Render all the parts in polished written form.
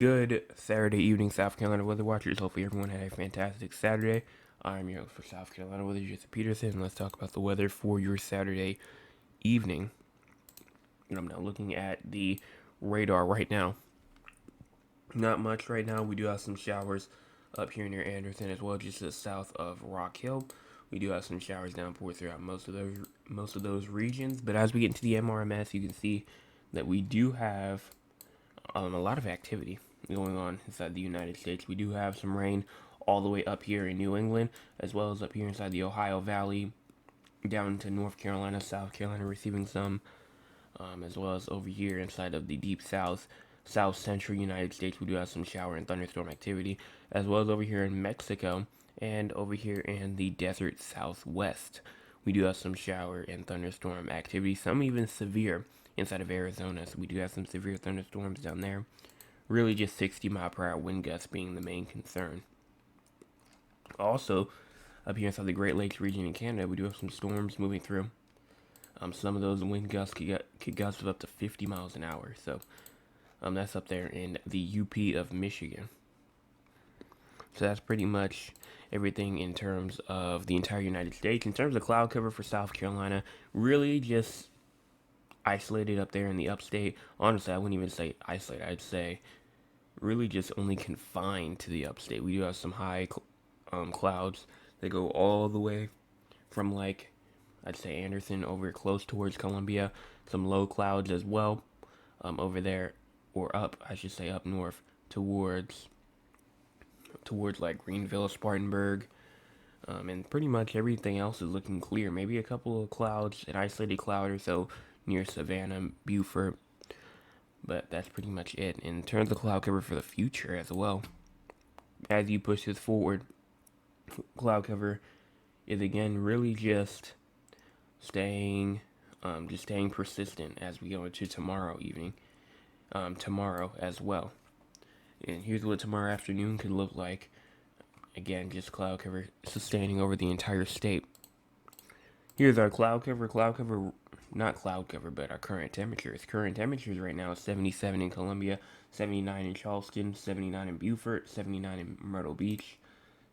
Good Saturday evening, South Carolina weather watchers. Hopefully, everyone had a fantastic Saturday. I'm your host for South Carolina Weather, Jason Peterson, and let's talk about the weather for your Saturday evening. And I'm now looking at the radar right now. Not much right now. We do have some showers up here near Anderson as well, just to the south of Rock Hill. We do have some showers downpour throughout most of those regions. But as we get into the MRMS, you can see that we do have a lot of activity going on inside the United States. We do have some rain all the way up here in New England, as well as up here inside the Ohio Valley, down to North Carolina, South Carolina receiving some, as well as over here inside of the deep south, south central United States. We do have some shower and thunderstorm activity, as well as over here in Mexico and over here in the desert southwest. We do have some shower and thunderstorm activity, some even severe inside of Arizona. So we do have some severe thunderstorms down there. Really just 60-mile-per-hour wind gusts being the main concern. Also, up here inside the Great Lakes region in Canada, we do have some storms moving through. Some of those wind gusts could gust of up to 50 miles an hour. So that's up there in the UP of Michigan. So that's pretty much everything in terms of the entire United States. In terms of cloud cover for South Carolina, really just isolated up there in the upstate. Honestly, I wouldn't even say isolated. I'd say really just only confined to the upstate. We do have some high clouds that go all the way from, like, I'd say Anderson over close towards Columbia. Some low clouds as well over there, or up, I should say, up north towards like Greenville, Spartanburg, and pretty much everything else is looking clear. Maybe a couple of clouds, an isolated cloud or so near Savannah, Beaufort, but that's pretty much it. In terms of cloud cover for the future as well, as you push this forward, cloud cover is again really just staying persistent as we go into tomorrow evening, tomorrow as well. And here's what tomorrow afternoon could look like. Again, just cloud cover sustaining over the entire state. Here's our cloud cover, not cloud cover, but our current temperatures. Current temperatures right now is 77 in Columbia, 79 in Charleston, 79 in Beaufort, 79 in Myrtle Beach,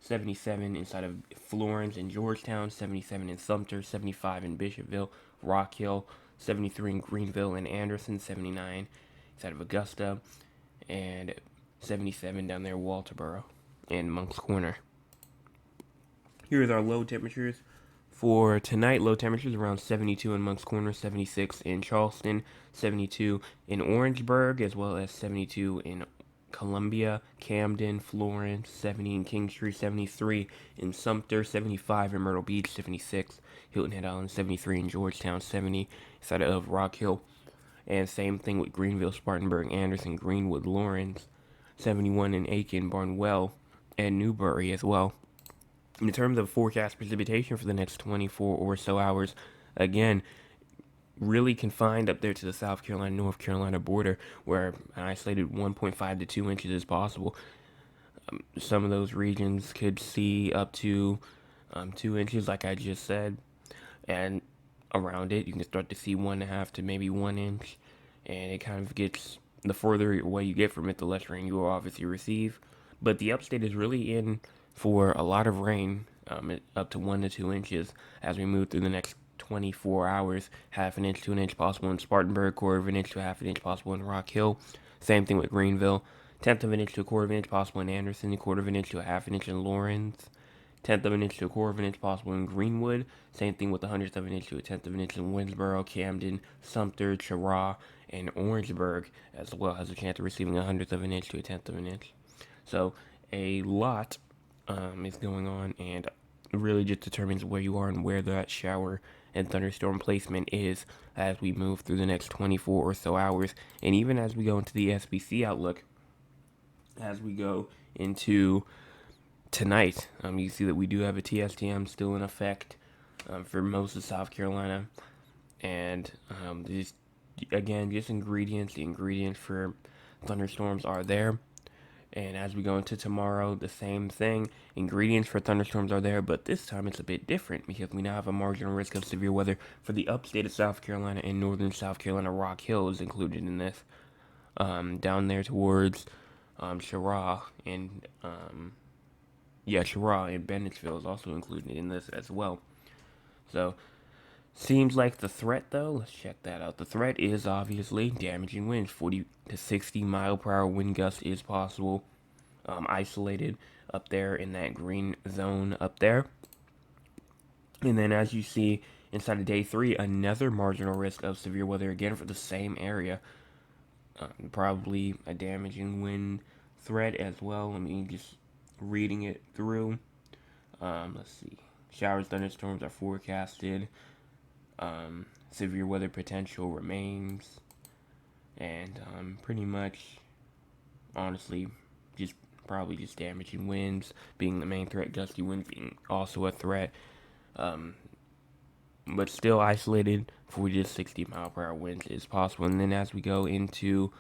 77 inside of Florence and Georgetown, 77 in Sumter, 75 in Bishopville, Rock Hill, 73 in Greenville and Anderson, 79 inside of Augusta, and 77 down there Walterboro and Moncks Corner. Here's our low temperatures for tonight. Low temperatures around 72 in Moncks Corner, 76 in Charleston, 72 in Orangeburg, as well as 72 in Columbia, Camden, Florence, 70 in Kingstree, 73 in Sumter, 75 in Myrtle Beach, 76 Hilton Head Island, 73 in Georgetown, 70 inside of Rock Hill, and same thing with Greenville, Spartanburg, Anderson, Greenwood, Lawrence, 71 in Aiken, Barnwell, and Newbury as well. In terms of forecast precipitation for the next 24 or so hours, again, really confined up there to the South Carolina, North Carolina border, where an isolated 1.5 to 2 inches is possible. Some of those regions could see up to 2 inches, like I just said, and around it, you can start to see 1.5 to maybe 1 inch, and it kind of gets, the further away you get from it, the less rain you will obviously receive. But the upstate is really in for a lot of rain, up to 1 to 2 inches as we move through the next 24 hours. Half an inch to an inch possible in Spartanburg, quarter of an inch to half an inch possible in Rock Hill. Same thing with Greenville. Tenth of an inch to a quarter of an inch possible in Anderson, a quarter of an inch to a half an inch in Lawrence. Tenth of an inch to a quarter of an inch possible in Greenwood. Same thing with a hundredth of an inch to a tenth of an inch in Winsboro, Camden, Sumter, Cheraw, and Orangeburg, as well as a chance of receiving a hundredth of an inch to a tenth of an inch. So a lot is going on, and really just determines where you are and where that shower and thunderstorm placement is as we move through the next 24 or so hours. And even as we go into the SPC outlook, as we go into tonight, you see that we do have a TSTM still in effect for most of South Carolina. And just ingredients, the ingredients for thunderstorms are there. And as we go into tomorrow, the same thing. Ingredients for thunderstorms are there, but this time it's a bit different because we now have a marginal risk of severe weather for the upstate of South Carolina and northern South Carolina. Rock Hill is included in this. Down there towards Chirac and yeah, Chirac and Bennettsville is also included in this as well. So seems like the threat, though, let's check that out. The threat is obviously damaging winds. 40 to 60 mile per hour wind gust is possible, isolated up there in that green zone up there. And then, as you see inside of day 3, another marginal risk of severe weather again for the same area. Probably a damaging wind threat as well. I mean, just reading it through. Let's see. Showers, thunderstorms are forecasted. Severe weather potential remains, and pretty much, honestly, just probably just damaging winds being the main threat, gusty winds being also a threat, um, but still isolated. 40 to 60 mile per hour winds is possible. And then as we go into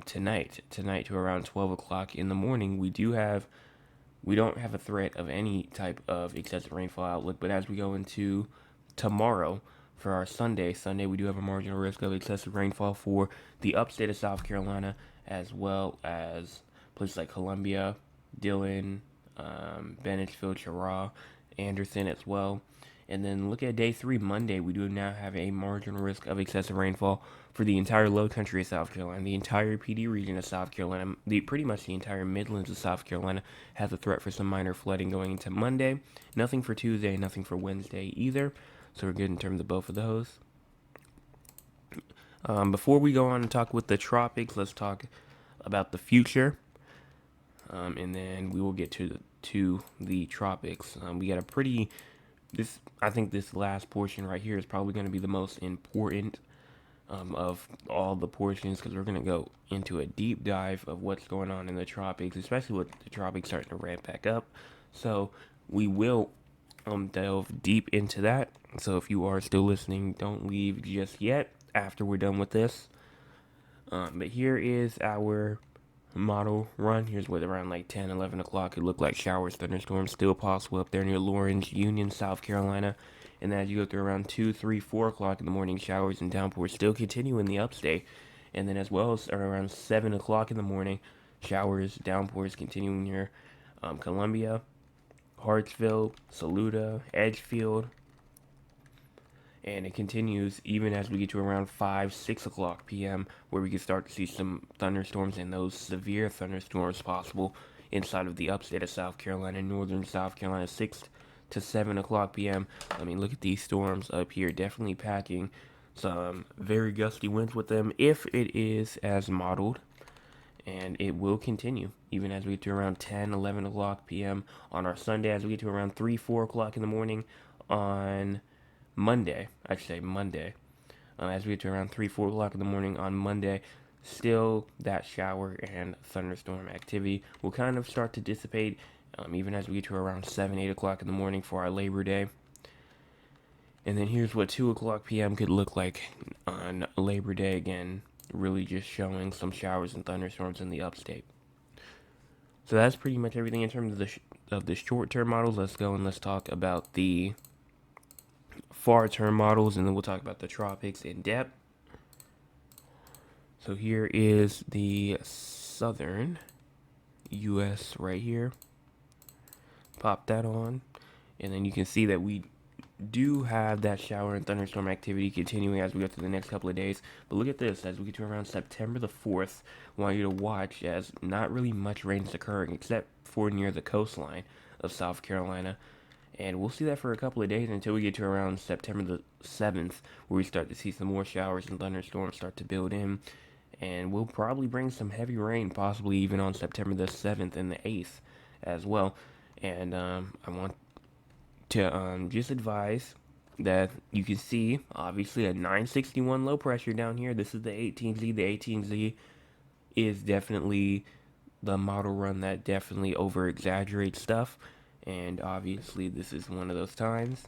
tonight to around 12 o'clock in the morning, we don't have a threat of any type of excessive rainfall outlook. But as we go into tomorrow, for our Sunday, we do have a marginal risk of excessive rainfall for the upstate of South Carolina, as well as places like Columbia, Dillon, Bennettsville, Chirac, Anderson as well. And then look at day 3, Monday. We do now have a marginal risk of excessive rainfall for the entire low country of South Carolina, the entire PD region of South Carolina, pretty much the entire Midlands of South Carolina has a threat for some minor flooding going into Monday. Nothing for Tuesday, nothing for Wednesday either. So we're good in terms of both of those. Before we go on and talk with the tropics, let's talk about the future, and then we will get to the tropics. We got a pretty I think this last portion right here is probably going to be the most important of all the portions, because we're going to go into a deep dive of what's going on in the tropics, especially with the tropics starting to ramp back up. So we will delve deep into that. So if you are still listening, don't leave just yet after we're done with this. But here is our model run. Here's what around like 10, 11 o'clock it looked like. Showers, thunderstorms still possible up there near Lawrence, Union, South Carolina. And then as you go through around 2, 3, 4 o'clock in the morning, showers and downpours still continue in the upstate. And then as well as around 7 o'clock in the morning, showers, downpours continuing near Columbia, Hartsville, Saluda, Edgefield, and it continues even as we get to around 5, 6 o'clock p.m., where we can start to see some thunderstorms, and those severe thunderstorms possible inside of the upstate of South Carolina, northern South Carolina, 6 to 7 o'clock p.m. I mean, look at these storms up here, definitely packing some very gusty winds with them if it is as modeled. And it will continue even as we get to around 10, 11 o'clock p.m. on our Sunday, as we get to around 3, 4 o'clock in the morning on Monday. I should say Monday. As we get to around 3, 4 o'clock in the morning on Monday, still that shower and thunderstorm activity will kind of start to dissipate, even as we get to around 7, 8 o'clock in the morning for our Labor Day. And then here's what 2 o'clock p.m. could look like on Labor Day again, really just showing some showers and thunderstorms in the upstate. So that's pretty much everything in terms of the short-term models. Let's go and let's talk about the far-term models, and then we'll talk about the tropics in depth. So here is the southern U.S. right here. Pop that on, and then you can see that we do have that shower and thunderstorm activity continuing as we go through the next couple of days. But look at this, as we get to around September the 4th, I want you to watch as not really much rain is occurring except for near the coastline of South Carolina. And we'll see that for a couple of days until we get to around September the 7th, where we start to see some more showers and thunderstorms start to build in. And we'll probably bring some heavy rain, possibly even on September the 7th and the 8th as well. And I want to just advise that you can see, obviously, a 961 low pressure down here. This is the 18Z. The 18Z is definitely the model run that definitely over-exaggerates stuff. And obviously, this is one of those times.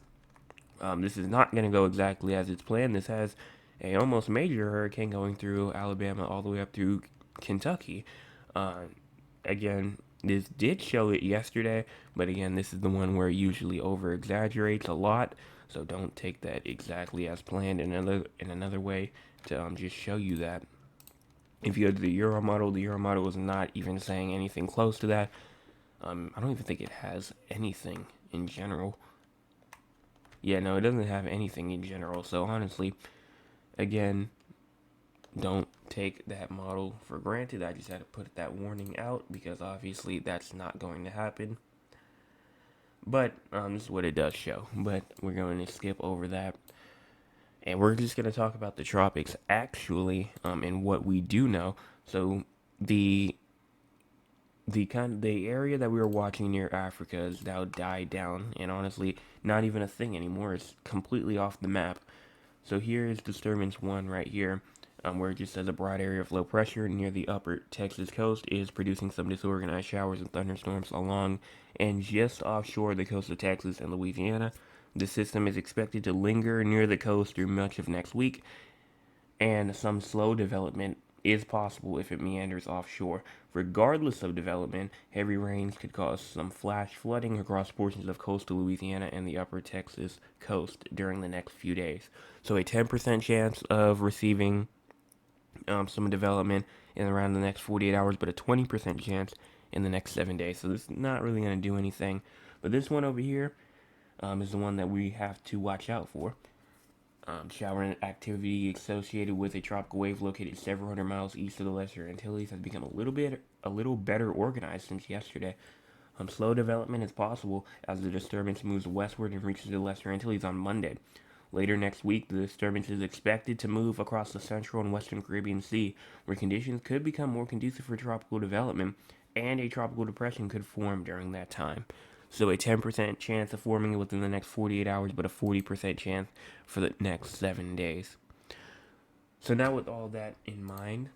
This is not going to go exactly as it's planned. This has a almost major hurricane going through Alabama all the way up through Kentucky. Again, this did show it yesterday, but again, this is the one where it usually over-exaggerates a lot, so don't take that exactly as planned. In another way to just show you that. If you go to the Euro model is not even saying anything close to that. I don't even think it has anything in general. Yeah, no, it doesn't have anything in general. So honestly, again, don't take that model for granted. I just had to put that warning out because obviously that's not going to happen. But this is what it does show. But we're going to skip over that, and we're just going to talk about the tropics actually, and what we do know. So the the area that we were watching near Africa has now died down, and honestly, not even a thing anymore. It's completely off the map. So here is disturbance one right here, where it just says a broad area of low pressure near the upper Texas coast is producing some disorganized showers and thunderstorms along and just offshore the coast of Texas and Louisiana. The system is expected to linger near the coast through much of next week, and some slow development is possible if it meanders offshore. Regardless of development, heavy rains could cause some flash flooding across portions of coastal Louisiana and the upper Texas coast during the next few days. So, a 10% chance of receiving some development in around the next 48 hours, but a 20% chance in the next 7 days. So, this is not really going to do anything. But this one over here is the one that we have to watch out for. Shower activity associated with a tropical wave located several hundred miles east of the Lesser Antilles has become a little better organized since yesterday. Slow development is possible as the disturbance moves westward and reaches the Lesser Antilles on Monday. Later next week, the disturbance is expected to move across the central and western Caribbean Sea, where conditions could become more conducive for tropical development, and a tropical depression could form during that time. So a 10% chance of forming it within the next 48 hours, but a 40% chance for the next 7 days. So now with all that in mind,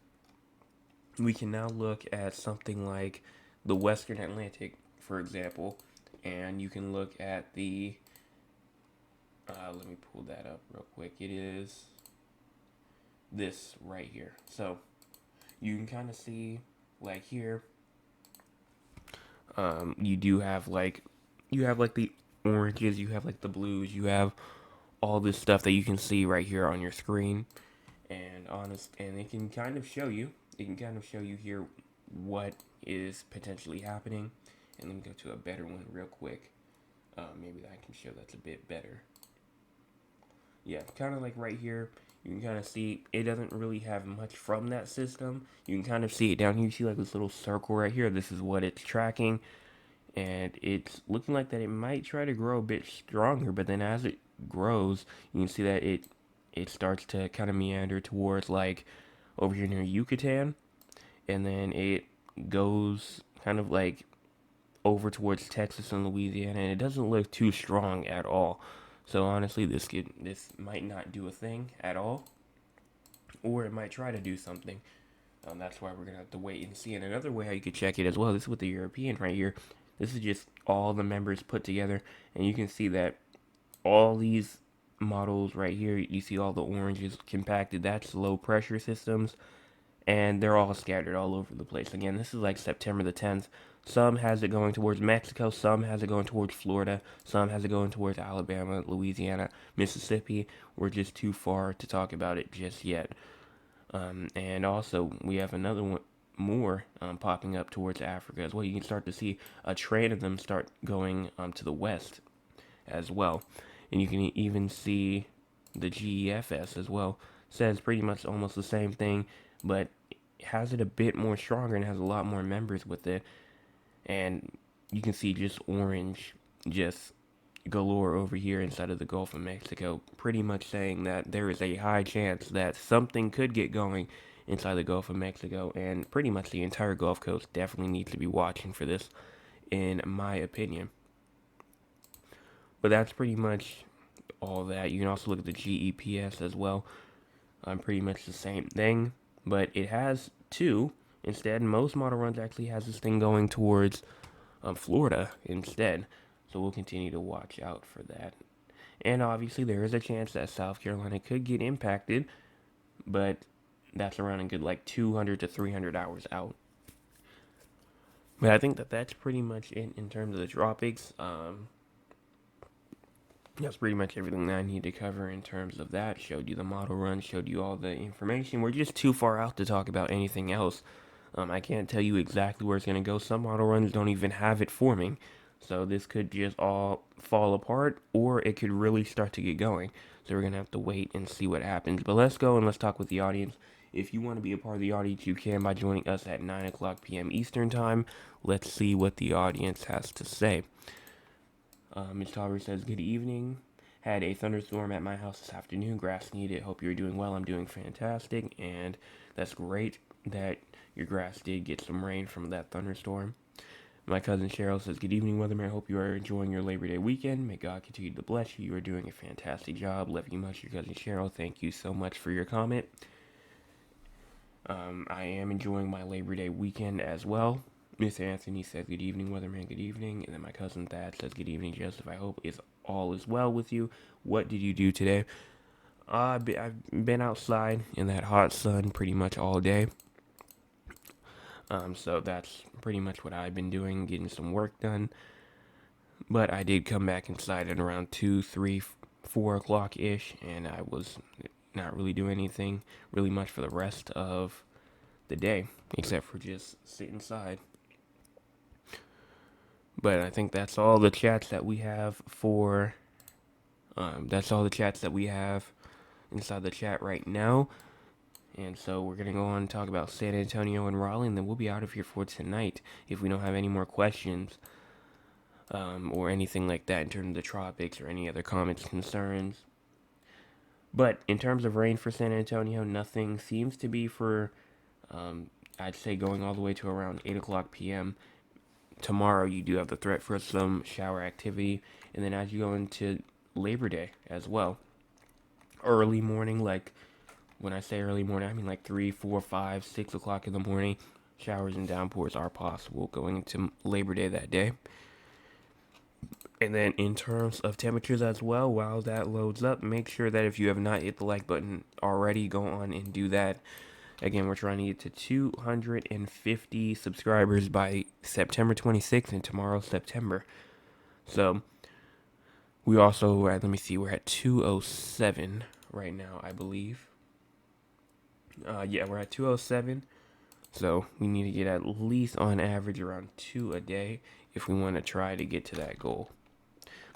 we can now look at something like the Western Atlantic, for example, and you can look at the, let me pull that up real quick. It is this right here. So you can kind of see, like here, you do have like, you have like the oranges, you have like the blues, you have all this stuff that you can see right here on your screen, and it can kind of show you, here what is potentially happening. And let me go to a better one real quick. Maybe I can show that's a bit better. Yeah, kind of like right here, you can kind of see it doesn't really have much from that system. You can kind of see it down here. You see like this little circle right here. This is what it's tracking, and it's looking like that it might try to grow a bit stronger. But then as it grows, you can see that it starts to kind of meander towards like over here near Yucatan, and then it goes kind of like over towards Texas and Louisiana, and it doesn't look too strong at all. So honestly, this might not do a thing at all, or it might try to do something. That's why we're gonna have to wait and see. And another way how you could check it as well. This is with the European right here. This is just all the members put together, and you can see that all these models right here. You see all the oranges compacted. That's low pressure systems, and they're all scattered all over the place. Again, this is like September the 10th. Some has it going towards Mexico, some has it going towards Florida, some has it going towards Alabama, Louisiana, Mississippi. We're just too far to talk about it just yet. And also, we have another one more popping up towards Africa as well. You can start to see a trend of them start going to the west as well. And you can even see the GEFS as well. Says pretty much almost the same thing, but has it a bit more stronger and has a lot more members with it. And you can see just orange, just galore over here inside of the Gulf of Mexico, pretty much saying that there is a high chance that something could get going inside the Gulf of Mexico, and pretty much the entire Gulf Coast definitely needs to be watching for this, in my opinion. But that's pretty much all that. You can also look at the GEPS as well. Pretty much the same thing, but it has two instead. Most model runs actually has this thing going towards Florida instead. So we'll continue to watch out for that. And obviously there is a chance that South Carolina could get impacted, but that's around a good like 200 to 300 hours out. But I think that that's pretty much it in terms of the tropics. That's pretty much everything that I need to cover in terms of that. Showed you the model run, showed you all the information. We're just too far out to talk about anything else. I can't tell you exactly where it's going to go. Some model runs don't even have it forming. So this could just all fall apart, or it could really start to get going. So we're going to have to wait and see what happens. But let's go and let's talk with the audience. If you want to be a part of the audience, you can by joining us at 9 o'clock p.m. Eastern Time. Let's see what the audience has to say. Ms. Tauber says, good evening. Had a thunderstorm at my house this afternoon. Grass needed. Hope you're doing well. I'm doing fantastic. And that's great that your grass did get some rain from that thunderstorm. My cousin Cheryl says, good evening, Weatherman. Hope you are enjoying your Labor Day weekend. May God continue to bless you. You are doing a fantastic job. Love you much, your cousin Cheryl. Thank you so much for your comment. I am enjoying my Labor Day weekend as well. Miss Anthony says, good evening, Weatherman, good evening. And then my cousin Thad says, good evening, Joseph. I hope all is well with you. What did you do today? I've been outside in that hot sun pretty much all day. So that's pretty much what I've been doing, getting some work done. But I did come back inside at around 2, 3, 4 o'clock-ish, and I was not really doing anything really much for the rest of the day, except for just sit inside. But I think that's all the chats that we have for, that's all the chats that we have inside the chat right now. And so we're going to go on and talk about San Antonio and Raleigh, and then we'll be out of here for tonight if we don't have any more questions or anything like that in terms of the tropics or any other comments, concerns. But in terms of rain for San Antonio, nothing seems to be for, I'd say, going all the way to around 8 o'clock p.m. Tomorrow you do have the threat for some shower activity, and then as you go into Labor Day as well, early morning, like when I say early morning, I mean like 3, 4, 5, 6 o'clock in the morning, showers and downpours are possible going into Labor Day that day. And then in terms of temperatures as well, while that loads up, make sure that if you have not hit the like button already, go on and do that. Again, we're trying to get to 250 subscribers by September 26th, and tomorrow's September. So, we also, let me see, we're at 207 right now, I believe. Yeah, we're at 207. So, we need to get at least on average around 2 a day if we want to try to get to that goal.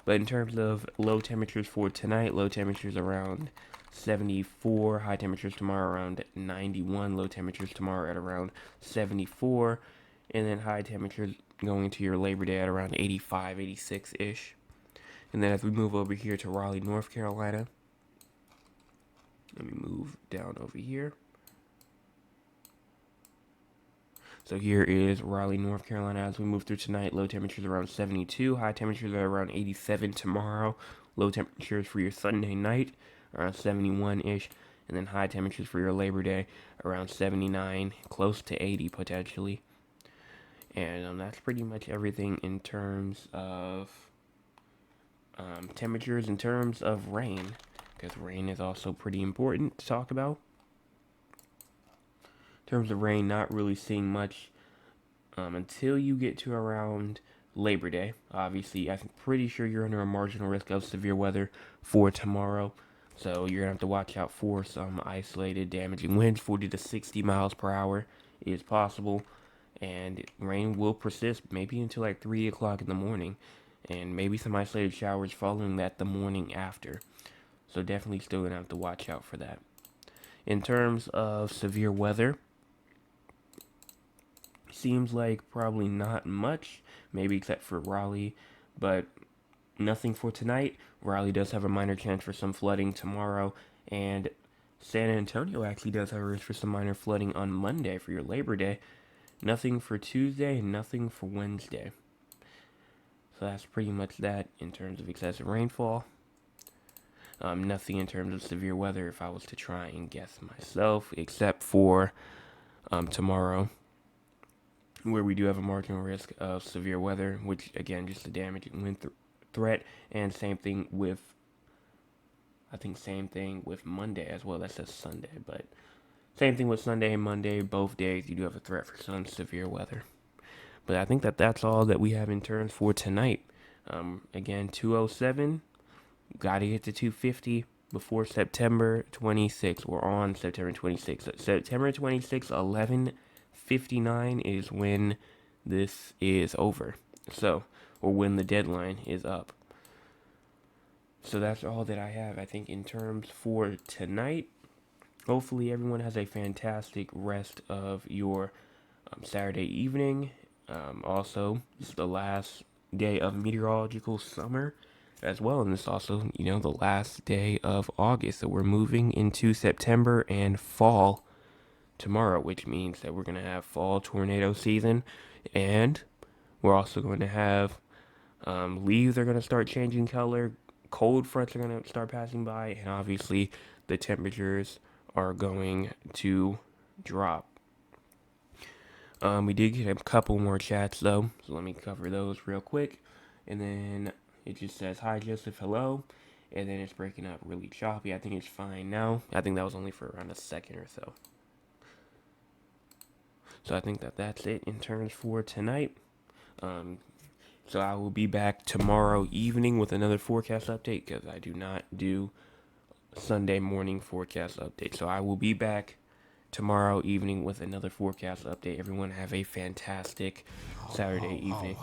But in terms of low temperatures for tonight, low temperatures around 74, high temperatures tomorrow around 91, low temperatures tomorrow at around 74, and then high temperatures going to your Labor Day at around 85, 86-ish. And then as we move over here to Raleigh, North Carolina, let me move down over here. So here is Raleigh, North Carolina. As we move through tonight, low temperatures around 72. High temperatures are around 87 tomorrow. Low temperatures for your Sunday night around 71-ish. And then high temperatures for your Labor Day around 79, close to 80 potentially. And that's pretty much everything in terms of temperatures. In terms of rain, because rain is also pretty important to talk about. In terms of rain, not really seeing much until you get to around Labor Day. Obviously, I'm pretty sure you're under a marginal risk of severe weather for tomorrow. So you're going to have to watch out for some isolated damaging winds. 40 to 60 miles per hour is possible. And rain will persist maybe until like 3 o'clock in the morning. And maybe some isolated showers following that the morning after. So definitely still going to have to watch out for that. In terms of severe weather, seems like probably not much, maybe except for Raleigh, but nothing for tonight. Raleigh does have a minor chance for some flooding tomorrow, and San Antonio actually does have a risk for some minor flooding on Monday for your Labor Day. Nothing for Tuesday, and nothing for Wednesday. So that's pretty much that in terms of excessive rainfall. Nothing in terms of severe weather if I was to try and guess myself, except for tomorrow, where we do have a marginal risk of severe weather, which again, just a damaging wind threat, and same thing with Monday as well. That says Sunday, but same thing with Sunday and Monday. Both days you do have a threat for some severe weather. But I think that's all that we have in terms for tonight. Again, 207. Got to get to 250 before September 26th. We're on September 26th. September 26th, 11:59 is when this is over. So, or when the deadline is up. So that's all that I have, I think, in terms for tonight. Hopefully, everyone has a fantastic rest of your Saturday evening. Also, it's the last day of meteorological summer as well, and it's also, the last day of August. So we're moving into September and fall tomorrow, which means that we're going to have fall tornado season, and we're also going to have leaves are going to start changing color, cold fronts are going to start passing by, and obviously the temperatures are going to drop. We did get a couple more chats though, so let me cover those real quick. And then it just says, "Hi Joseph, hello." And then it's breaking up really choppy. I think it's fine now. I think that was only for around a second or so. So I think that that's it in terms for tonight. So I will be back tomorrow evening with another forecast update because I do not do Sunday morning forecast update. So I will be back tomorrow evening with another forecast update. Everyone have a fantastic Saturday evening.